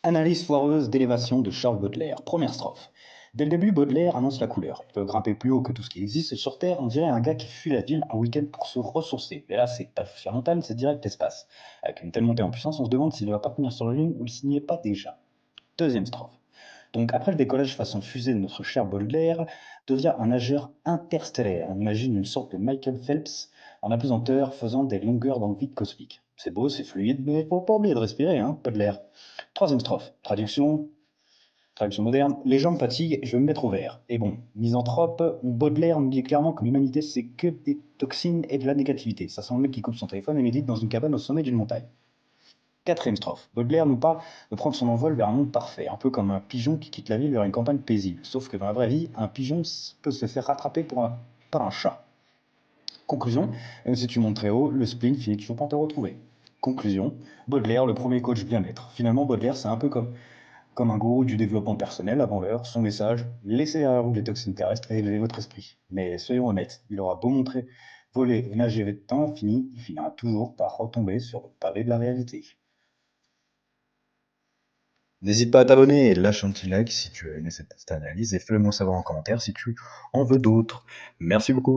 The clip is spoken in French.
Analyse foireuse d'élévation de Charles Baudelaire. Première strophe. Dès le début, Baudelaire annonce la couleur. Il peut grimper plus haut que tout ce qui existe sur Terre, on dirait un gars qui fuit la ville un week-end pour se ressourcer. Mais là, c'est pas sur montagne, c'est direct l'espace. Avec une telle montée en puissance, on se demande s'il ne va pas finir sur la Lune ou s'il n'y est pas déjà. Deuxième strophe. Donc après le décollage façon fusée de notre cher Baudelaire, devient un nageur interstellaire. On imagine une sorte de Michael Phelps en apesanteur faisant des longueurs dans le vide cosmique. C'est beau, c'est fluide, mais faut pas oublier de respirer, hein, Baudelaire. Troisième strophe. Traduction moderne. Les gens me fatiguent, je vais me mettre au vert. Et bon, misanthrope, Baudelaire nous dit clairement que l'humanité c'est que des toxines et de la négativité. Ça sent le mec qui coupe son téléphone et médite dans une cabane au sommet d'une montagne. Quatrième strophe. Baudelaire nous parle de prendre son envol vers un monde parfait, un peu comme un pigeon qui quitte la ville vers une campagne paisible. Sauf que dans la vraie vie, un pigeon peut se faire rattraper par un chat. Conclusion, même si tu montes très haut, le spleen finit toujours par te retrouver. Conclusion, Baudelaire, le premier coach bien-être. Finalement, Baudelaire, c'est un peu comme un gourou du développement personnel avant l'heure. Son message, laissez derrière vous les toxines terrestres et élevez votre esprit. Mais soyons honnêtes, il aura beau montrer, voler et nager avec le temps infini, il finira toujours par retomber sur le pavé de la réalité. N'hésite pas à t'abonner et lâche un petit like si tu as aimé cette analyse et fais-le moi savoir en commentaire si tu en veux d'autres. Merci beaucoup.